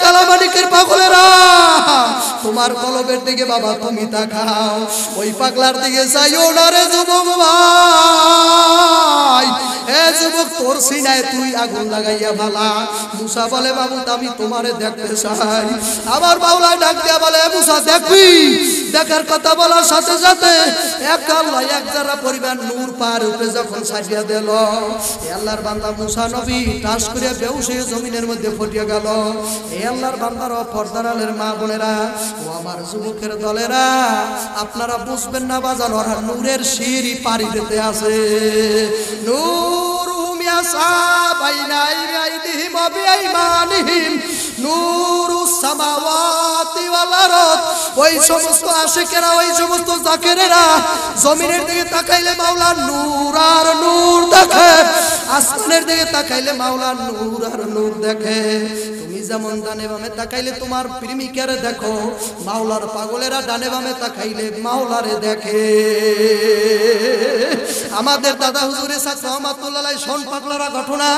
কালামানিকের পাগলেরা, তোমার কলবের দিকে বাবা তুমি তাকাও, ওই পাগলার দিকে যাইও না রে যুবক ভাই। এ যুবক, তোর সিনায় তুই আগুন লাগাইয়া ভালা। মুসা বলে বাবু আমি তোমারে দেখতে চাই। আমার মাওলা ডাক দিয়া বলে মুসা দেখবি? দেখার কথা বলার সাথে সাথে এক আল্লাহ এক যারা পরিমাণ নূর পার উপরে যখন ছাড়িয়া দিল, আল্লাহর বান্দা মুসা নবী টাস করে বেহুশ হয়ে জমিনের মধ্যে ফটিয়ে গেল। এই আল্লাহর বান্দার পর্দার আলের মা বোনেরা ও আমার যুবকের দলেরা, আপনারা বুঝবেন না বাজান, ওরা নূরের সিঁড়ি পাড়ি দিতে আছে। নূরুহুম ইয়াসা বাইনা আইদিহিম ওয়া বিআইমানিহিম নূরুস সামাওয়াতি ওয়াল আরদ। ওই সমস্ত আশিকেরা, ওই সমস্ত জাকেরেরা জমিনের দিকে তাকাইলে মাওলার নূর আর নূর দেখে, আসমানের দিকে তাকাইলে মাওলার নূর আর নূর দেখে। তুমি যেমন ডানে বামে তাকাইলে তোমার প্রেমিকারে দেখো, মাওলার পাগলেরা ডানে বামে তাকাইলে মাওলারে দেখে। আমাদের দাদা হুজুরে সাথে রহমাতুল্লাহ শোন পাগলারা ঘটনা,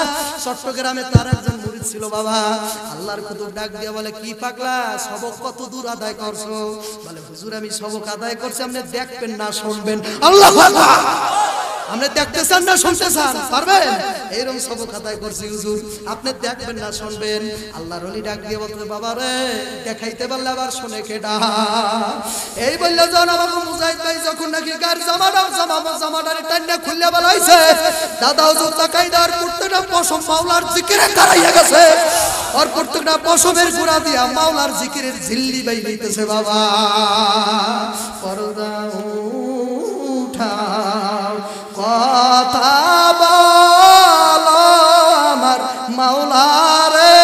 চট্টগ্রামে তার একজন মুরিদ ছিল বাবা। আল্লাহর কুতুব ডাক দিয়ে বলে কি পাগলা, সবক কত দূর আদায় করছো? বলে হুজুর আমি সবক আদায় করছি, আপনি দেখবেন না শুনবেন। আল্লাহু আকবার। আপনি দেখতে চান না শুনতে চান? পারবেন? এরকম সবক আদায় করছি হুজুর, আপনি দেখবেন না শুনবেন। আল্লাহর ওলি ডাক দিয়ে বলতে বাবা রে দেখাইতে পারলে আবার শুনে কেডা? এই বললে যখন আমাকে মুজাহিদ ভাই যখন নাকি গার জামাটার টান্না খুললে বলাইছে, দাদা হুজুর তাকাই দেওয়ার প্রত্যেকটা পশম মাওলার জিকিরে কারাইয়া গেছে। আর প্রত্যেকটা পশমের গুড়া দিয়া মাওলার জিকিরের ঝিল্লি বাই লইতেছে বাবা। পর্দা উঠাও, কথা বলো আমার মাওলারে,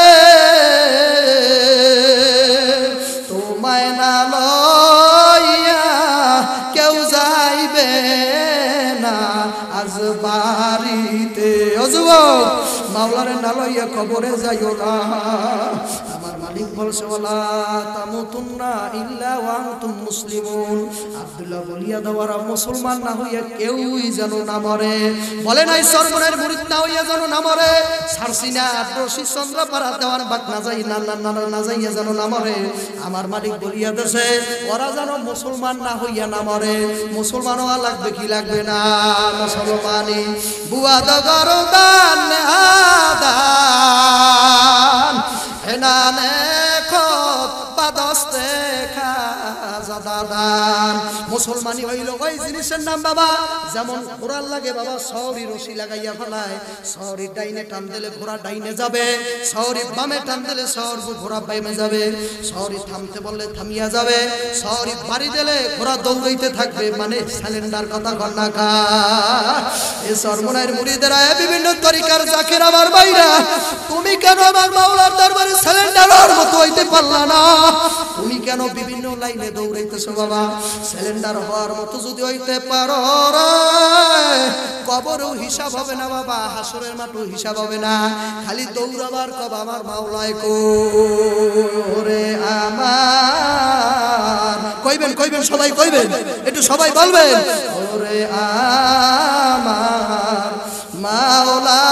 তোমায় না লইয়া কেউ যাইবে না আজ বাড়িতে। ও যুবক, মাওলারে না লইয়া কবরে যাইও না। আমার মালিক বলছে ওয়ালা তামুতুন্না ইল্লা ওয়া আনতুম মুসলিমুন। আব্দুল্লাহ বলিয়া দেওয়ারা মুসলমান না হইয়া কেউই যেন না মরে। বলে নাই সরমনের মুরিদ না হইয়া যেন না মরে। সারসিনা রশি চন্দ্রপাড়া দেওয়ার বাক না যাই না যাইয়া যেন না মরে। আমার মালিক বলিয়া দেছে ওরা যেন মুসলমান না হইয়া না মরে। মুসলমান হওয়া লাগবে কি লাগবে না? মুসলমানি বুয়া দগর দান আদান এনানে খত বাদস্তে খাজাদান। মুসলমানি হইল ওই জিনিসের নাম বাবা, যেমন ঘোড়ার লাগে বাবা সৌরি রশি লাগাইয়া ফেলায়, সৌরি ডাইনে টান দিলে ঘোড়া ডাইনে যাবে, সৌরি বামে টান দিলে সৌর ঘোড়া বামে যাবে, সৌরি থামতে বললে থামিয়া যাবে, সৌরি বাড়ি দিলে ঘোড়া দৌড়াইতে থাকবে। মানে সিলিন্ডার কথা কন্যা কা এই সরমনের মুরিদেরা বিভিন্ন তরিকার জাকের আমার ভাইরা, তুমি কেন আমার মাওলার দরবারে সিলিন্ডারের মতো হইতে পারলা না? তুমি কেন বিভিন্ন লাইনে দৌড়াইতেছো বাবা? সিলিন্ডার হওয়ার মতো যদি হইতে পারো কবরও হিসাব হবে না বাবা, হাসরের মাঠও হিসাব হবে না, খালি দৌড়াবার কব আমার মাওলায় করে আমার। কইবেন কইবেন সবাই কইবেন, একটু সবাই বলবেন ওরে আমার মাওলা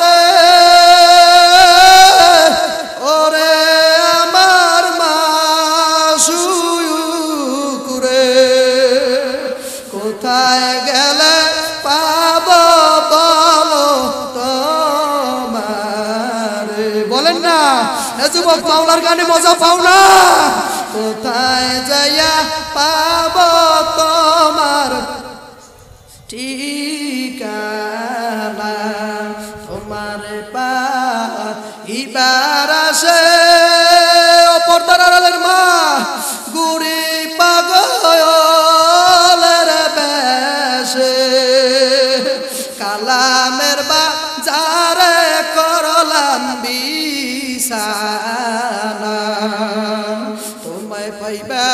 রে, ওরে আমার মাসুক রে, কোথায় গেলে পাব বলো তোমারে? বলেন না এ যুবক, মাওলার গানে মজা পাও না? কোথায় যাইয়া পাব তোমার ঠিকানা? তোমার পাইবার আসে পর্দার আড়ালের মা গুড়ি পাগলের বেশে, কালামের বাজারে করলাম বিছানা। তোমায় পাইবা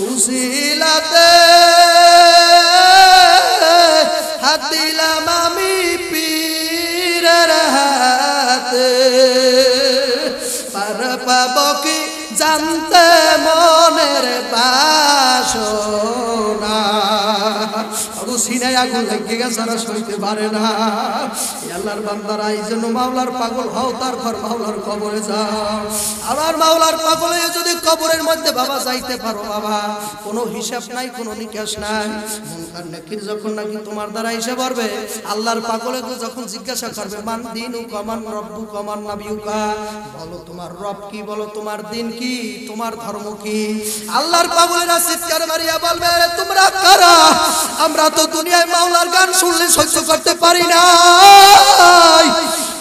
উসিলাতে হাত দিলাম আমি পীরের হাতে, পার পাব কি জানতে মনের বাসনা। সিনায় আগুন লেগে গেছে আর সইতে পারে না। আল্লাহর বান্দারা এই জন্য মাওলার পাগল হও, তারপর মাওলার কবরে যাও। আবার মাওলার পাগল হয়ে যদি কবরের মধ্যে বাবা যাইতে পারো বাবা, কোনো হিসাব নাই, কোনো নিকাশ নাই। মুনকার নাকির যখন নাকি তোমার দ্বারা এসে পড়বে, আল্লাহর পাগলে তো যখন জিজ্ঞাসা করবে মান দিনুকা মান রব্বুকা মান নাবিয়ুকা, বলো তোমার রব কি, বলো তোমার দিন কি, তোমার ধর্ম কি। আল্লাহর পাগলেরা চিৎকার মারিয়া বলবে তোমরা কারা? আমরা তো দুনিয়ায় মাওলার গান শুনলে সহ্য করতে পারি না।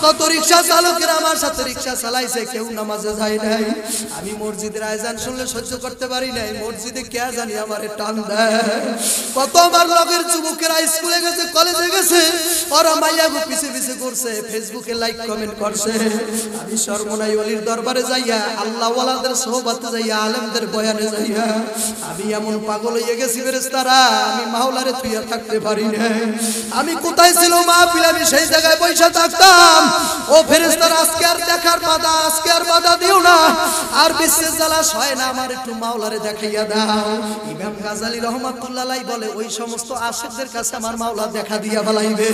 কত রিকশা চালকেরা আমার সাথে রিকশা চালাইছে, কেউ নামাজে যায় নাই। আমি মসজিদের আজান শুনলে সহ্য করতে পারি নাই, মসজিদে কে জানি আমারে টান দেয়। কত আমার লগের যুবকেরা স্কুলে গেছে, কলেজে গেছে, ওরা মাইয়াগো পিছে পিছে করছে, ফেসবুকে লাইক কমেন্ট করছে। আমি সর্বনাই ওলির দরবারে যাইয়া, আল্লাহ ওয়ালাদের সোহবতে যাইয়া, আলেমদের বয়ানে যাইয়া আমি এমন পাগল হয়ে গেছি ফেরেশতারা, আমি মাওলারে তুইয়া থাকতে পারি না। আমি কোথায় ছিল মাহফিল, আমি সেই জায়গায় বসে থাকতাম। ও ফেরেশতারা আজকে আর দেখার বাধা, আজকে আর বাধা দিও না, আর বিশ্বের জ্বালা সয় না, আমার একটু মাওলারে দেখাইয়া দাও। ইমাম গাজালি রহমাতুল্লাহ আলাইহি বলে ওই সমস্ত আশিকদের কাছে আমার মাওলা দেখা দিয়া বলাইবে।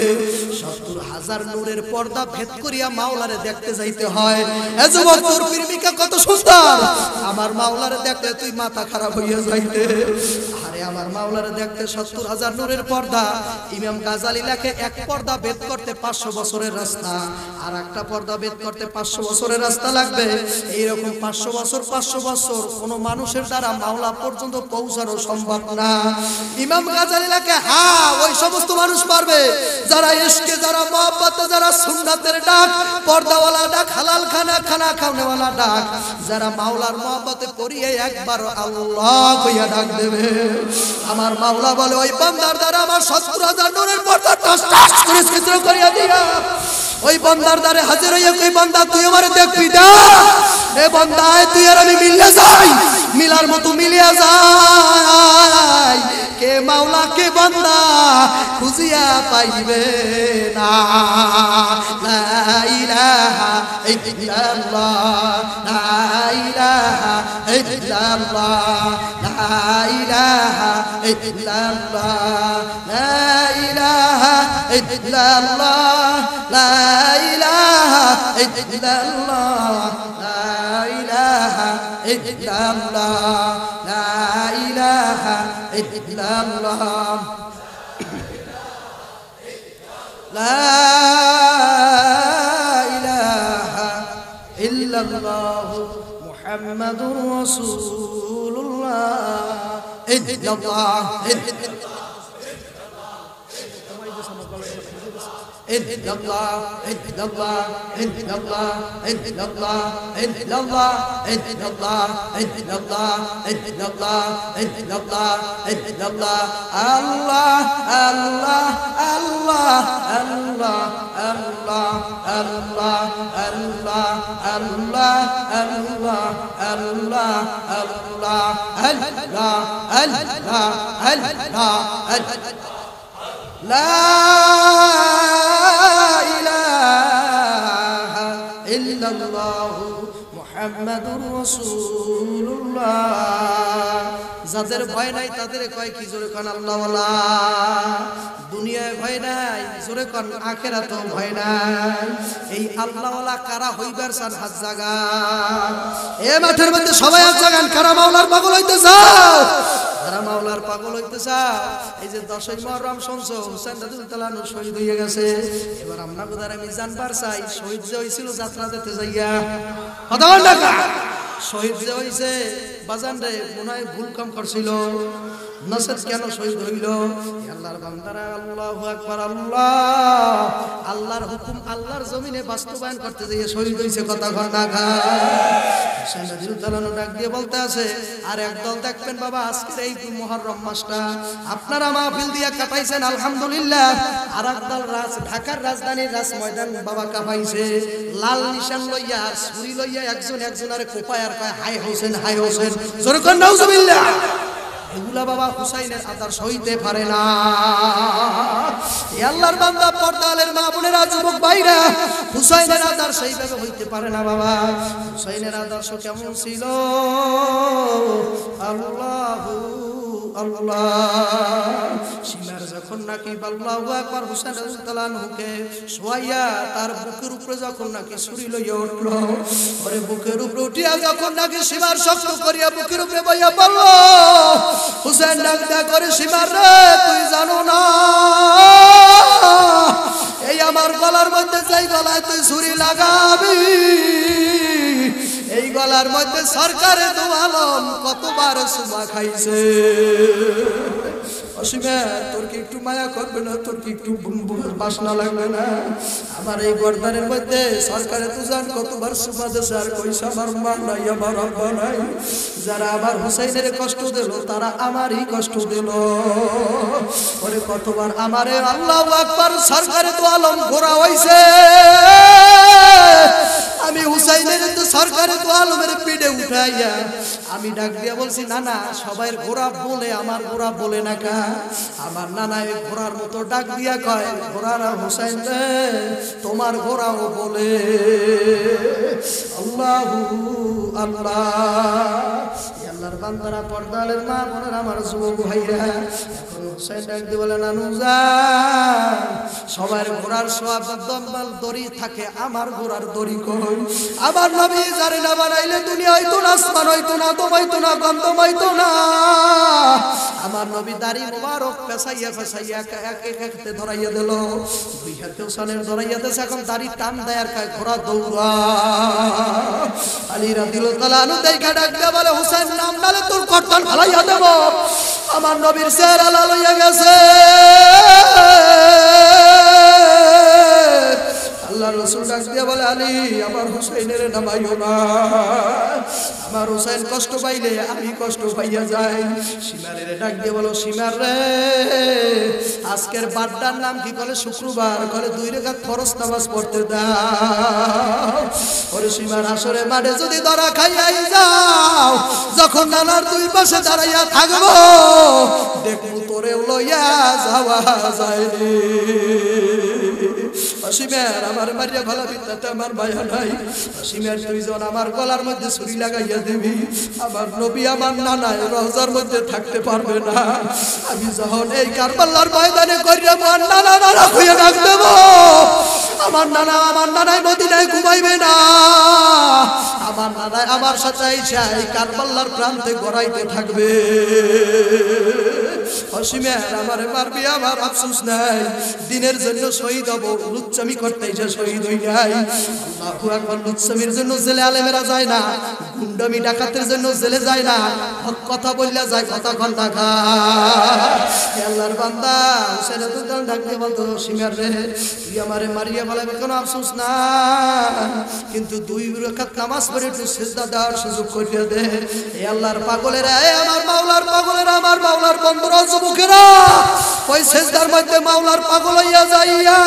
৭০,০০০ নূরের পর্দা ভেদ করিয়া মাওলারে দেখতে যাইতে হয়। এ যুবক, তোর প্রেমিকা কত সুন্দর, আমার মাওলারে দেখতে তুই মাথা খারাপ হইয়া যাইতে। আরে আমার মাওলারে দেখতে ৭০,০০০ নূরের পর্দা। ইমাম গাজালি লেখে এক পর্দা ভেদ করতে ৫০০ বছরের রাস্তা, আর একটা পর্দা ভেদ করতে ৫০০ বছরের রাস্তা লাগবে। এইরকম ৫০০ বছর ৫০০ বছর কোন মানুষের দ্বারা মাওলা পর্যন্ত পৌঁছানো সম্ভব না। ইমাম গাজালি লেখে হ্যাঁ, ওই সমস্ত মানুষ পারবে যারা ইশকে, যারা মহব্বতে, যারা সুন্নাতের ডাক, পর্দাওয়ালা ডাক, হালাল খানা খানা খাওয়ানেওয়ালা ডাক, যারা মাওলার মহব্বতে পড়িয়ে একবার আল্লাহ কইয়া ডাক দেবে। আমার মাওলা বলে ওই বান্দার দ্বারা আমার ৭০,০০০ নূরের পর্দা টাস টাস করে ছিদ্র করিয়া দিয়া ওই বান্দার দ্বারে হাজির হইয়া কই বান্দা তুই আমারে দেখবি না? এ বান্দা তুই আর আমি মিলে যাই, মিলার মতো মিলিয়া যাই। কে মাওলা কে বান্দা খুঁজিয়া পাইবে না। লা ইলাহা ইল্লাল্লাহ, লা ইলাহা ইল্লাল্লাহ, লা ইলাহা ইল্লাল্লাহ, লা ইলাহা ইল্লাল্লাহ, লা ইলাহা ইল্লাল্লাহ, লা ইলাহা ইল্লাল্লাহ, লা ইলাহা ইল্লাল্লাহ, লা ইলাহা ইল্লাল্লাহ, মুহাম্মাদুর রাসূলুল্লাহ। ইল্লাল্লাহ ইল্লাল্লাহ ইল্লাল্লাহ ইল্লাল্লাহ ইল্লাল্লাহ ইল্লাল্লাহ ইল্লাল্লাহ ইল্লাল্লাহ ইল্লাল্লাহ ইল্লাল্লাহ ইল্লাল্লাহ, আল্লাহ আল্লাহ আল্লাহ আল্লাহ আল্লাহ আল্লাহ আল্লাহ আল্লাহ আল্লাহ আল্লাহ আল্লাহ আল্লাহ আল্লাহ আল্লাহ লা ইলাহা ইল্লাল্লাহ মুহাম্মাদুর রাসূলুল্লাহ। যাদের ভয় নাই তাদের কয় কি জোরে কান আল্লাহ ওয়ালা। দুনিয়ায় ভয় নাই, জোরে কান আখিরাতেও ভয় নাই। এই আল্লাহ ওয়ালা কারা হইবার চান হাত জাগান। এ মাঠের মধ্যে সবাই হাত জাগান, কারা মাওলার পাগল হইতে চাও, যারা মাওলার পাগল হইতে চাও। এই যে 10ই মুহররম শুনছো, হুসাইন রাদিয়াল্লাহু আনহু শহীদ হয়ে গেছে। এবার আমরা গোদার আমি জানবার চাই শহীদ যে হইছিল যাত্রা দিতে যাইয়া, কথা বল না, শহীদ যে হইছে বাজান রে মনে হয় ভুল কাম করছিল, নসেদ কেন শহীদ হইল? আল্লাহর বান্দারা আল্লাহু আকবার, আল্লাহ আল্লাহর হুকুম আল্লাহর জমিনে বাস্তবায়ন করতে যাইয়ে শহীদ হইছে। কথা ঘর না খা হুসাইন রাদিয়াল্লাহু আনহু ডাক দিয়ে বলতে আছে, আর একদল দেখবেন বাবা আজকের এই মুহররম মাসটা আপনারা মাহফিল দিয়া কাটাইছেন আলহামদুলিল্লাহ, আর একদল ঢাকার রাজধানীর রাজ ময়দান বাবা কাঁপাইছে, লাল নিশান লইয়া আর ছুরি লইয়া একজন একজনের কোপায় আর কয় হাই হোসেন হাই হোসেন, জোরে কর নাউজুবিল্লাহ। এগুলা বাবা হুসাইনের আদর্শ হইতে পারে না। আল্লাহর বান্দা পর্দালের মা বোনেরা যুবক ভাইরা, হুসাইনের আদর্শ এইভাবে হইতে পারে না বাবা। হুসাইনের আদর্শ কেমন ছিল? আল্লাহু আল্লাহ। সীমার যখন নাকি আল্লাহু আকবার হুসাইন রাদিয়াল্লাহু আনহুকে শোয়াইয়া তার বুকের উপরে যখন নাকি ছুরি লইয়া উঠল, ওরে বুকের উপরে উঠিয়া যখন নাকি সীমার শক্ত করিয়া বুকের উপরে বইয়া পড়ল, হুসাইন ডাক দেয়া করে, সীমার রে তুই জানো না এই আমার গলার মধ্যে যেই গলায় তুই ছুরি লাগাবি, এই গলার মধ্যে সরকারে দু আলম কতবার সুমা খাইছে। অসীমে তোর কি একটু মায়া করবে না? তোর কি একটু বাসনা লাগবে না? আমার এই গর্দানের মধ্যে সরকারে তো জান কতবার সুমা দেশে, আর কইছে আমার মা নাই, আমার আব্বা নাই। যারা আমার হুসাইনের কষ্ট দিল তারা আমারই কষ্ট দিল। ওরে কতবার আমারে আল্লাহু আকবার সরকারে তো আলম ঘোরা হইছে, আমি হুসাইনের তো সরকারে তো আলমের পিঠে উঠাইয়া আমি ডাক দিয়া বলছি, না না সবাইয়ের ঘোড়া বলে আমার ঘোড়া বলে না কা। আমার নানা এই ঘোড়ার মতো ডাক দিয়া কয়, ঘোড়ারা হুসাইন রে তোমার ঘোড়াও বলে। আল্লাহু আল্লাহ। আল্লাহর বান্দারা, পর্দালের মা বোনেরা, আমার যুবক ভাইরা, এখন হুসাইন ডাক দিয়ে বলে, নানু যান সবার ঘোড়ার সোয়াব দম্বাল দড়ি থাকে, আমার ঘোড়ার দড়ি কই? আমার নবী জারে না বানাইলে দুনিয়া হইতো না, আসমান হইতো না, দম হইতো না, গন্ধ হইতো না। আমার নবী দাড়ি মোবারক পেছাইয়া পেছাইয়া এক এক হাতে ধরাইয়া দিল, দুই হাতে হুসাইনের ধরাইয়া দিয়েছে। এখন দাড়ি টান দেয় আর খায় ঘোড়া দৌড়া। আলী রাদিয়াল্লাহু তাআলা আনহু দেখা ডাক দিয়ে বলে, হুসাইন নাম নালে তোর কর্তন ফালাইয়া দেব। আমার নবীর চেহারা লাল হইয়া গেছে। আল্লাহ রাসূল ডাক দিয়া বলে, আলী আমার হুসাইনের নামাইও না, আমার হুসাইন কষ্ট পাইলে আমি কষ্ট পাইয়া যাই। সীমারের ডাক দিয়ে বলো, সীমার রে আজকের বারটার নাম কি? বলে শুক্রবার। করে 2 রাকাত ফরজ নামাজ পড়তে দাও। ওরে সীমার আসরে মাঠে যদি ধরা খাইয়াই যাও, যখন নানার 2 পাশে দাঁড়াইয়া থাকবো, দেখবো তোরেও লইয়া যাওয়া যায়নি। অসীমের আমার মারিয়া ভালো বিদ্যাতে আমার মায়া নাই। অসীমের তুই যখন আমার গলার মধ্যে ছুরি লাগাইয়া দিবি, আমার নবী আমার নানায় রওজার মধ্যে থাকতে পারবে না। আমি যখন এই কারবালার ময়দানে করিয়া আমার নানা নানা হয়ে ডাক দেব, আমার নানায় মদিনায় ঘুমাইবে না। আমার নানায় আমার সাথে আইসা এই কারবালার প্রান্তে গড়াইতে থাকবে। অসীমের আমারে মারবি, আমার আফসোস নাই। দিনের জন্য শহীদ হব, লুচ্চামি করতে যা শহীদ হই নাই। আল্লাহু আকবার। লুচ্চামির জন্য জেলে আলেমেরা যায় না, গুন্ডামি ডাকাতের জন্য জেলে যায় না, হক কথা বললে যায় কথা ঘন্টা খা। আল্লাহর বান্দা হুসাইন রাদিয়াল্লাহু আনহু ডাকতে বলতো, সীমার রে তুই আমারে মারিয়া ফেলাবি, কোনো আফসোস না, কিন্তু 2 রাকাত নামাজ পড়ে একটু সিজদা দেওয়ার সুযোগ করে দে। এই আল্লাহর পাগলেরা, আমার মাওলার পাগলেরা, আমার মাওলার বন্ধুরা, যুবকেরা, ওই সিজদার মধ্যে মাওলার পাগল হইয়া যাইয়া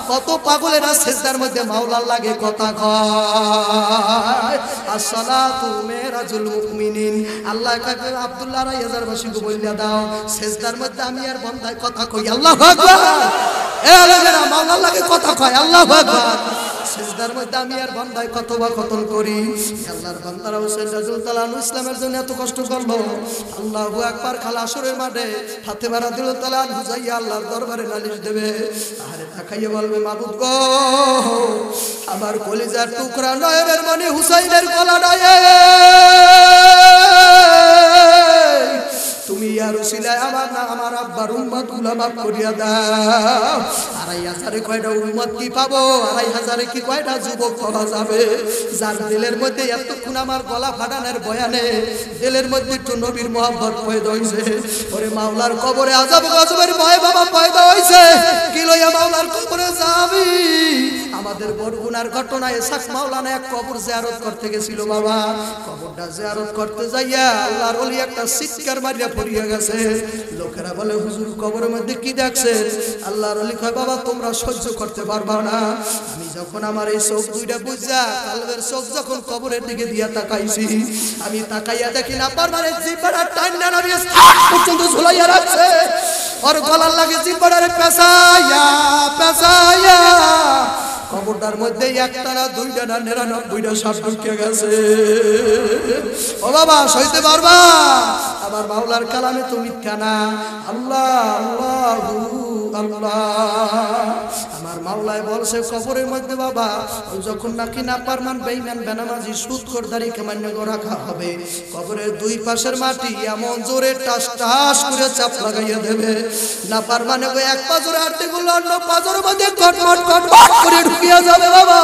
কত পাগলেরা সিজদার মধ্যে মাওলার লাগে কথা কয়। আসসালাতু মিরাজুল মুমিনিন। আল্লাহ কাকে আব্দুল্লাহ রাইয়াজার বাসীকে বলিয়া দাও, সিজদার মধ্যে আমি আর বান্দায় কথা কই। আল্লাহু আকবার। এ আলেমেরা মাওলার লাগে কথা কয়। আল্লাহু আকবার। সিজদার মধ্যে আমি আর বান্দায় কথোপকথন করি। আল্লাহর বান্দারা হুসাইন রাদিয়াল্লাহু আনহু ইসলামের জন্য এত কষ্ট করলো। আল্লাহু আকবার। খালা আসরের মাঠে ফাতেমা রাদিয়াল্লাহু আনহা যাইয়া আল্লাহর দরবারে নালিশ দেবে। আরে তাকাইয়া বলবে, মাবুদ গো, আমার কলিজার টুকরা নয়নের মনি হুসাইনের গলা নয়, তুমি আর উসিলায় আমার না আমার আব্বার উম্মত গুলা মাফ করিয়া দাও। 2,500 কয়টা উম্মত কি পাবো? 2,500 কি কয়টা যুবক পাওয়া যাবে? যার দিলের মধ্যে এতক্ষণ আমার গলা ফাটানোর বয়ানে দিলের মধ্যে একটু নবীর মহব্বত পয়দা হইছে। ওরে মাওলার কবরে আযাব গজবের ভয় বাবা পয়দা হইছে, কি লইয়া মাওলার কবরে যাবি? আমাদের বরগুনার ঘটনায় সাক মাওলানা এক কবর জিয়ারত করতে গেছিল বাবা। কবরটা জিয়ারত করতে যাইয়া আল্লাহর ওলি একটা চিৎকার মারিয়া পড়িয়া গেছে। লোকেরা বলে, হুজুর কবরের মধ্যে কি দেখছে? আল্লাহর ওলি কয়, বাবা তোমরা সহ্য করতে পারবা না। আমি যখন আমার এই চোখ দুইটা বুঝা কালবের চোখ যখন কবরের দিকে দিয়া তাকাইছি, আমি তাকাইয়া দেখি না পারমানে জিব্বাটা টান্না নবী পর্যন্ত ঝুলাইয়া রাখছে। ওর গলার লাগে জিব্বাটারে পেঁচাইয়া পেঁচাইয়া কবরটার মধ্যে একটা না দুইটা না 99টা সাপ ঢুকে গেছে। ও বাবা সইতে পারবা? আমার মাওলার কালামে তো মিথ্যা না। আল্লাহ আল্লাহু আল্লাহ। আমার মাওলায় বলছে কবরের মধ্যে বাবা যখন নাকি নাফরমান বেঈমান বেনামাজি সুদখোর দাড়ি কামান্য রাখা হবে, কবরের দুই পাশের মাটি এমন জোরে টাস টাস করে চাপ লাগাইয়া দেবে, নাফরমানে এক পাজরে আটে গুলো অন্য পাজরের মধ্যে কটমট কটমট করে ঢুকিয়া যাবে বাবা।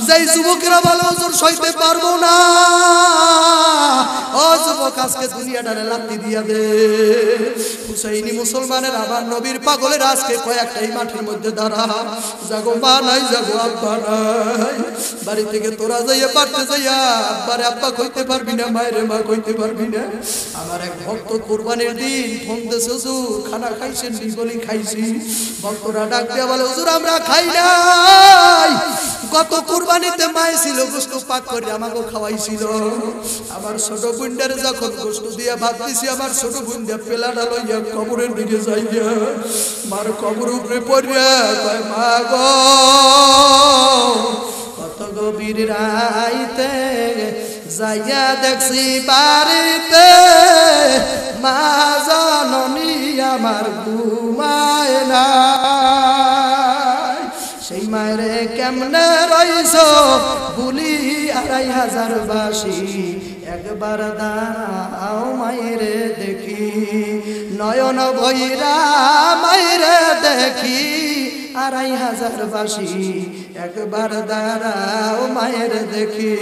যেই যুবকেরা বলে হুজুর সইতে পারবো না, ও যুবক আজকে দুনিয়াটারে লাত্তি দিয়া দে। হুসাইনি মুসলমানের আবার নবীর পাগলের আজকে কয়েকটাই মাঠের মধ্যে দাঁড়া, জাগো মা নাই জাগো আব্বা নাই। বাড়ি থেকে তোরা যাইয়া পারতে যাইয়া আব্বারে আব্বা কইতে পারবি না, মায়ের মা কইতে পারবি না। আমার এক ভক্ত কুরবানির দিন ফোন দিয়েছে, হুজুর খানা খাইছেন নি? বলি খাইছি। ভক্তরা ডাক দিয়া বলে হুজুর আমরা খাই নাই, গত কুরবানিতে মায়ে ছিল গোশত পাক করে আমাকে খাওয়াইছিল। আমার ছোট বুন্ডার যখন গোশত দিয়া ভাত দিছি, আমার ছোট বুন্ডা পেলাটা লইয়া কবরের দিকে যাইয়া মার কবর উপরে পড়িয়া কয় মা গো কত গভীর রাইতে যাইয়া দেখছি বাড়িতে মা জননী আমার ঘুমায় না। সেই মায়েরে কেমনে রইছ বলি ২৫০০ বাসি, একবার দাঁড়াও মায়েরে দেখি, নয়ন ভৈরা মায়েরে দেখি ২৫০০ বাসি, একবার দাঁড়াও মায়ের দেখি।